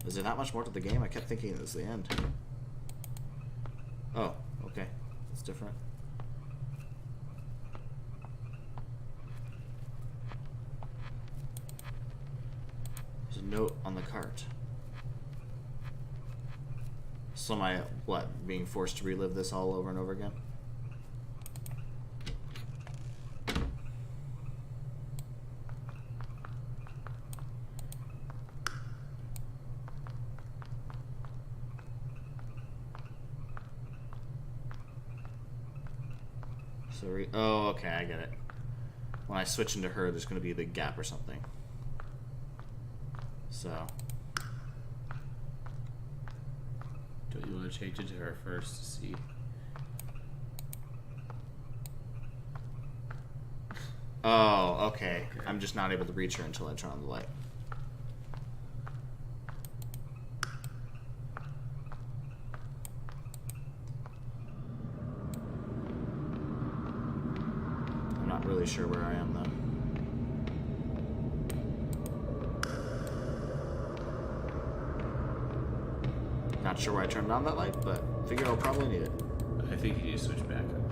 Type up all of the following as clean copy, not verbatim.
Is there that much more to the game? I kept thinking it was the end. Oh, okay. It's different. There's a note on the cart. So am I, what, being forced to relive this all over and over again? So oh, okay, I get it. When I switch into her, there's going to be the gap or something. So. Don't you want to change it to her first to see? Oh, okay. I'm just not able to reach her until I turn on the light. I'm not really sure where I am, though. Not sure why I turned on that light, but figure I'll probably need it. I think you need to switch back up.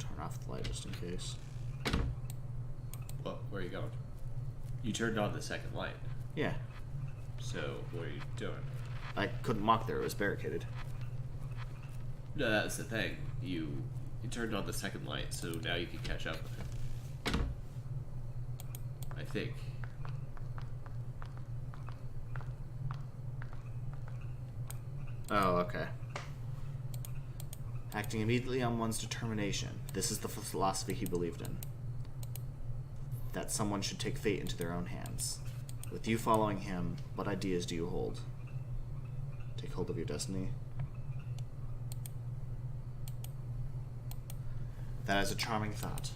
Turn off the light just in case. Well, where are you going? You turned on the second light. Yeah. So, what are you doing? I couldn't walk there, it was barricaded. No, that's the thing. You turned on the second light, so now you can catch up with her. I think. Oh, okay. Acting immediately on one's determination. This is the philosophy he believed in. That someone should take fate into their own hands. With you following him, what ideas do you hold? Take hold of your destiny. That is a charming thought.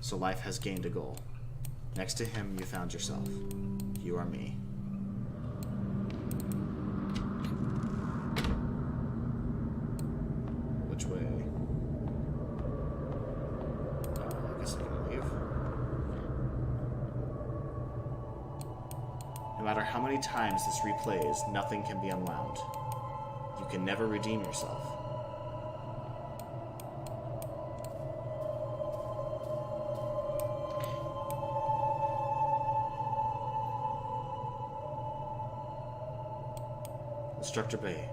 So life has gained a goal. Next to him, you found yourself. You are me. Which way? I guess I can leave. No matter how many times this replays, nothing can be unwound. You can never redeem yourself. Instructor Bay.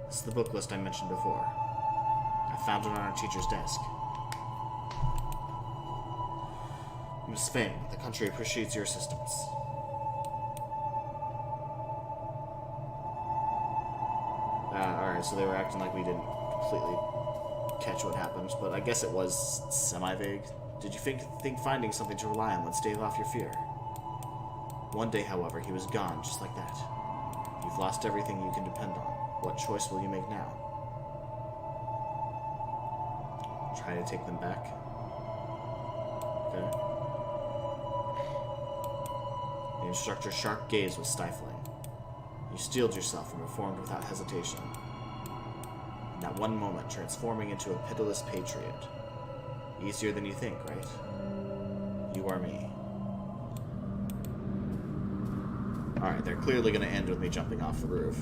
This is the book list I mentioned before. I found it on our teacher's desk. Miss Fang, the country appreciates your assistance. Alright, so they were acting like we didn't completely catch what happened, but I guess it was semi-vague. Did you think finding something to rely on would stave off your fear? One day, however, he was gone, just like that. You've lost everything you can depend on. What choice will you make now? Try to take them back? Okay. The instructor's sharp gaze was stifling. You steeled yourself and reformed without hesitation. In that one moment, transforming into a pitiless patriot. Easier than you think, right? You are me. Alright, they're clearly going to end with me jumping off the roof.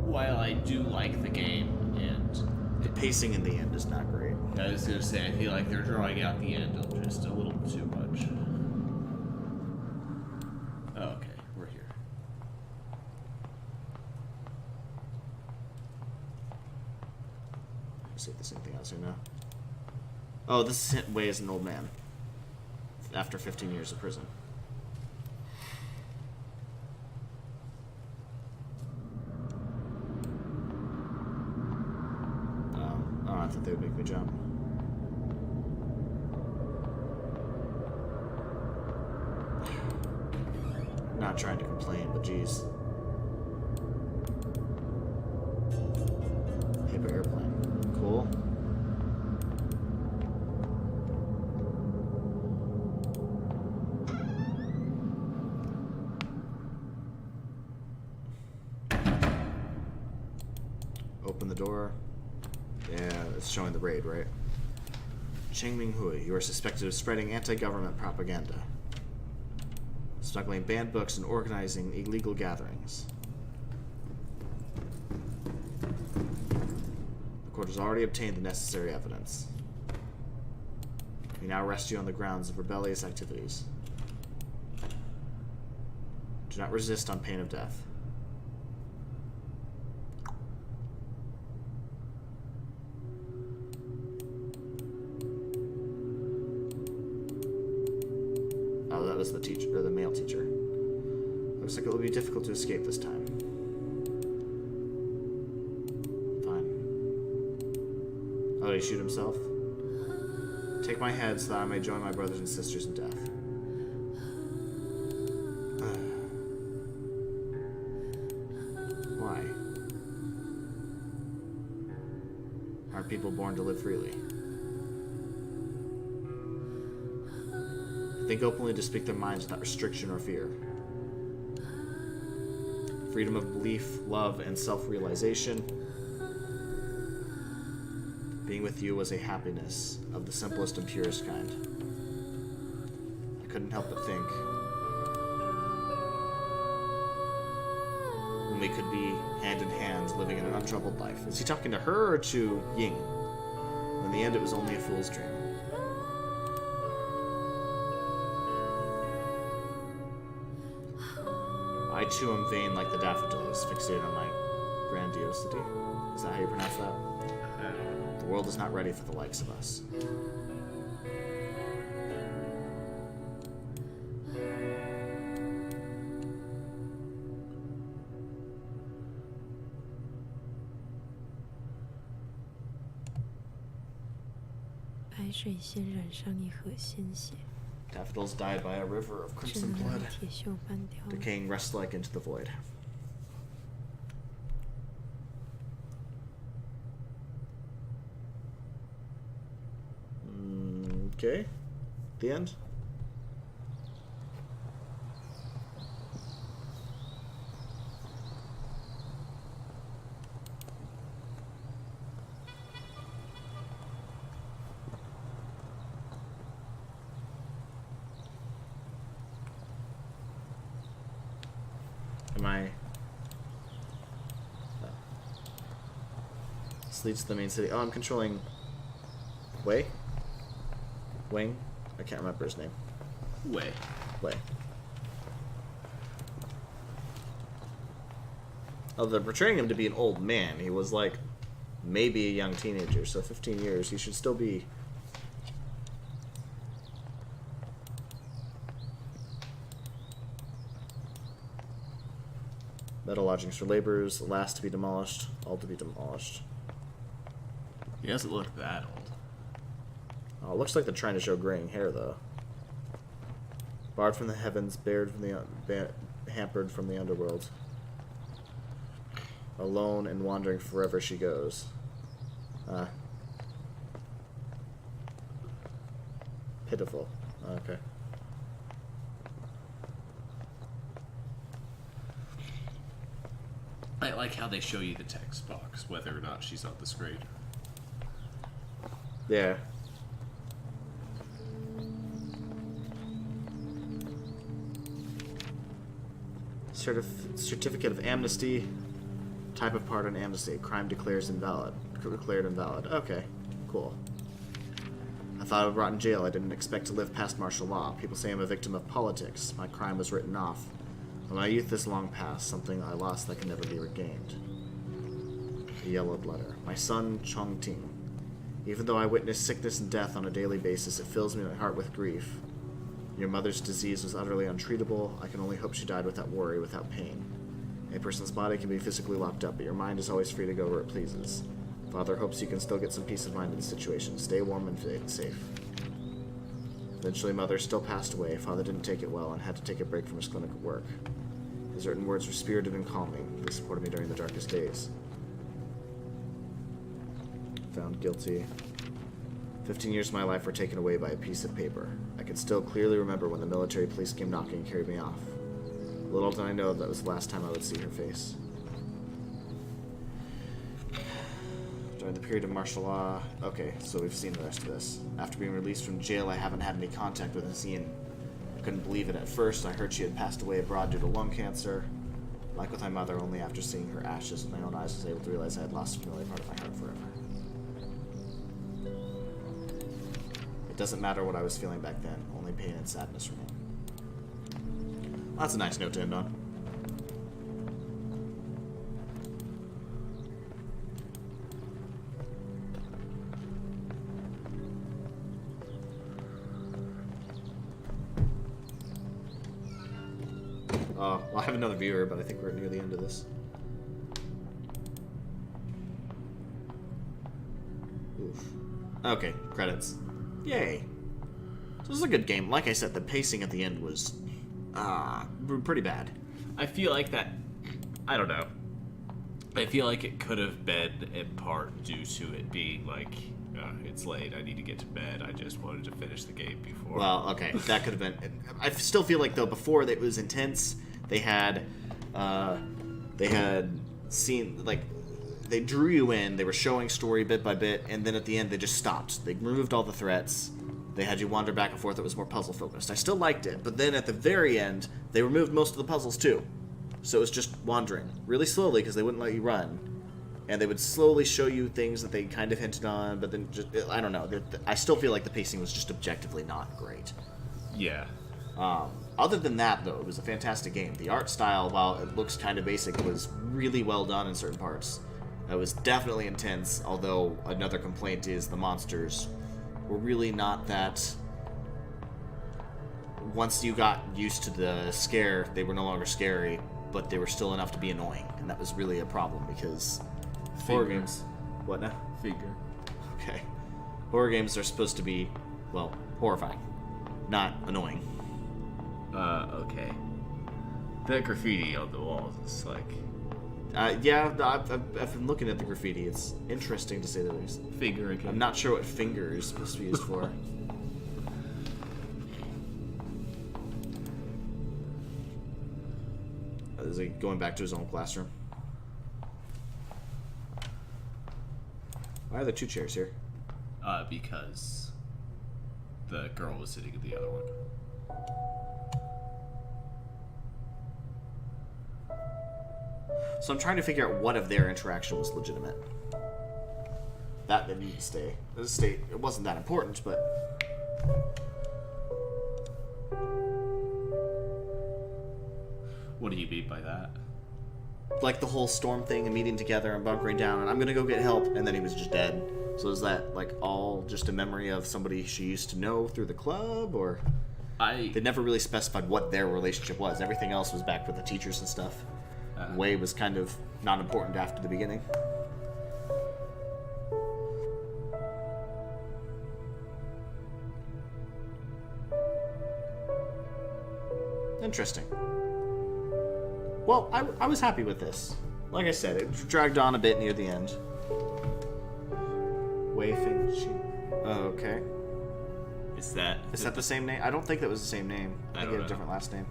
While I do like the game, and The pacing in the end is not great. I was going to say, I feel like they're drawing out the end just a little too much. Oh, okay, we're here. Let's see if there's anything else here now. Oh, this is Way as an old man. After 15 years of prison. Oh, I thought they would make me jump. Not trying to complain, but geez. Paper airplane. Cool. door. Yeah, it's showing the raid, right? Cheng Ming Hui, you are suspected of spreading anti-government propaganda, smuggling banned books, and organizing illegal gatherings. The court has already obtained the necessary evidence. We now arrest you on the grounds of rebellious activities. Do not resist on pain of death. Oh, that was the teacher, or the male teacher. Looks like it will be difficult to escape this time. Fine. Oh, did he shoot himself? Take my head so that I may join my brothers and sisters in death. Why? Aren't people born to live freely? Think openly to speak their minds without restriction or fear. Freedom of belief, love, and self-realization. Being with you was a happiness of the simplest and purest kind. I couldn't help but think when we could be hand in hand living in an untroubled life. Is he talking to her or to Ying? In the end, it was only a fool's dream. I too am vain like the daffodils, fixated on my grandiosity. Is that how you pronounce that? The world is not ready for the likes of us. Daffodils died by a river of crimson blood, decaying rust-like into the void. Okay. The end? Am I... Oh. This leads to the main city. Oh, I'm controlling... Wei? Wing? I can't remember his name. Wei. Oh, they're portraying him to be an old man. He was like maybe a young teenager, so 15 years. He should still be... Metal lodgings for laborers, the last to be demolished, all to be demolished. He doesn't look that old. Oh, it looks like they're trying to show graying hair, though. Barred from the heavens, bared from the hampered from the underworld. Alone and wandering forever she goes. Pitiful. Okay. I like how they show you the text box, whether or not she's on the screen. Yeah. Certificate of amnesty. Type of pardon amnesty. Crime declared invalid. Okay, cool. I thought I would rot in jail. I didn't expect to live past martial law. People say I'm a victim of politics. My crime was written off. But my youth is long past, something I lost that can never be regained. A yellowed letter. My son, Chong Ting. Even though I witness sickness and death on a daily basis, it fills my heart with grief. Your mother's disease was utterly untreatable. I can only hope she died without worry, without pain. A person's body can be physically locked up, but your mind is always free to go where it pleases. Father hopes you can still get some peace of mind in the situation. Stay warm and safe. Eventually, Mother still passed away. Father didn't take it well and had to take a break from his clinical work. His written words were spirited and calming. They supported me during the darkest days. Found guilty. 15 years of my life were taken away by a piece of paper. I can still clearly remember when the military police came knocking and carried me off. Little did I know that was the last time I would see her face. During the period of martial law... Okay, so we've seen the rest of this. After being released from jail, I haven't had any contact with Azine. I couldn't believe it at first. I heard she had passed away abroad due to lung cancer. Like with my mother, only after seeing her ashes with my own eyes was I able to realize I had lost a familiar part of my heart forever. It doesn't matter what I was feeling back then. Only pain and sadness remain. Well, that's a nice note to end on. Well, I have another viewer, but I think we're near the end of this. Oof. Okay, credits. Yay. So this is a good game. Like I said, the pacing at the end was pretty bad. I feel like that... I don't know. I feel like it could have been in part due to it being like, it's late, I need to get to bed, I just wanted to finish the game before. Well, okay, that could have been... I still feel like, though, before it was intense, they had seen, like, they drew you in, they were showing story bit by bit, and then at the end they just stopped. They removed all the threats, they had you wander back and forth, it was more puzzle focused. I still liked it, but then at the very end, they removed most of the puzzles too. So it was just wandering, really slowly, because they wouldn't let you run. And they would slowly show you things that they kind of hinted on, but then just, I don't know. I still feel like the pacing was just objectively not great. Yeah. Other than that, though, it was a fantastic game. The art style, while it looks kind of basic, was really well done in certain parts. It was definitely intense, although another complaint is the monsters were really not that... Once you got used to the scare, they were no longer scary, but they were still enough to be annoying. And that was really a problem, because horror games... What now? Finger. Okay. Horror games are supposed to be, well, horrifying, not annoying. Okay. That graffiti on the walls is like... Yeah, I've been looking at the graffiti. It's interesting to say the least. Finger again. I'm not sure what finger is supposed to be used for. Is he going back to his own classroom? Why are there two chairs here? Because the girl was sitting in the other one. So I'm trying to figure out what of their interaction was legitimate. That didn't need to stay. It wasn't that important, but... What do you mean by that? Like the whole storm thing and meeting together and bunkering down and I'm gonna go get help, and then he was just dead. So is that like all just a memory of somebody she used to know through the club, or... They never really specified what their relationship was. Everything else was back with the teachers and stuff. Way was kind of not important after the beginning. Interesting. Well, I was happy with this. Like I said, it dragged on a bit near the end. Oh, okay. Is that the same name? I don't think that was the same name. I think it had a different last name.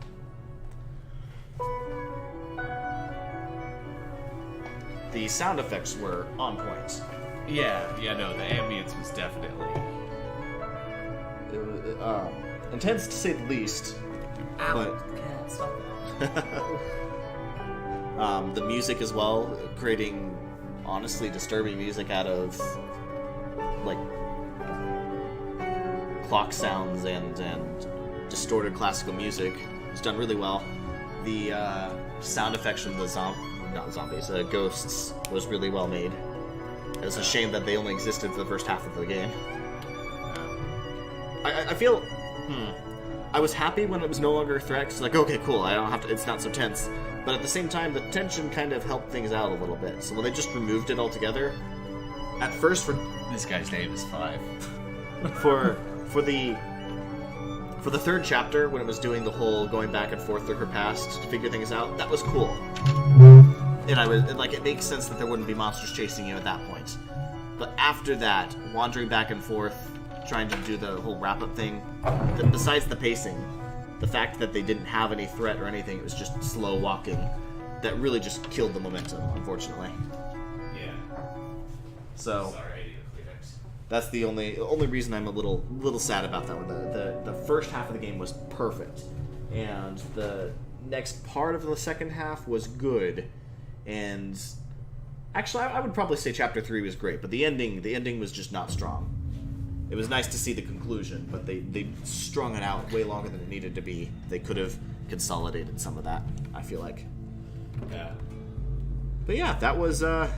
The sound effects were on point. Yeah, no, the ambience was definitely... It was, intense to say the least. Ow, but cat, stop that. The music as well, creating honestly disturbing music out of like clock sounds and distorted classical music was done really well. The sound effects from the ghosts was really well made. It's a shame that they only existed for the first half of the game. I feel I was happy when it was no longer a threat, 'cause like, okay, cool, I don't have to, it's not so tense. But at the same time, the tension kind of helped things out a little bit. So when they just removed it altogether, at first This guy's name is 5. for the third chapter, when it was doing the whole going back and forth through her past to figure things out, that was cool. And it makes sense that there wouldn't be monsters chasing you at that point. But after that, wandering back and forth, trying to do the whole wrap-up thing, besides the pacing, the fact that they didn't have any threat or anything, it was just slow walking, that really just killed the momentum, unfortunately. Yeah. So Sorry, I need a Kleenex. that's the only reason I'm a little sad about that one. The first half of the game was perfect, and the next part of the second half was good. And actually, I would probably say Chapter 3 was great, but the ending was just not strong. It was nice to see the conclusion, but they strung it out way longer than it needed to be. They could have consolidated some of that, I feel like. Yeah. But yeah, that was that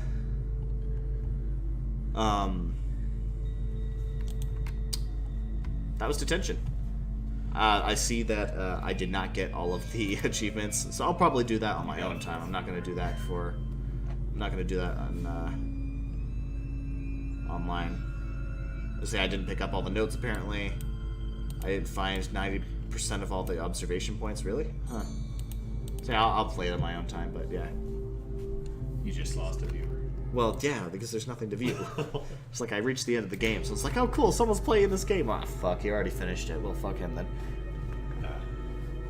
was Detention. I see that I did not get all of the achievements, so I'll probably do that on my own time. I'm not going to do that on online. I say I didn't pick up all the notes, apparently. I didn't find 90% of all the observation points, really? Huh. So I'll play it on my own time, but yeah. You just lost a viewer. Well, yeah, because there's nothing to view. It's like I reached the end of the game, so it's like, oh cool, someone's playing this game. Ah, fuck, he already finished it. Well, fuck him then.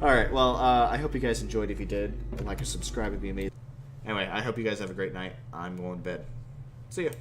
Alright, well, I hope you guys enjoyed. If you did, like or subscribe would be amazing. Anyway, I hope you guys have a great night. I'm going to bed. See ya.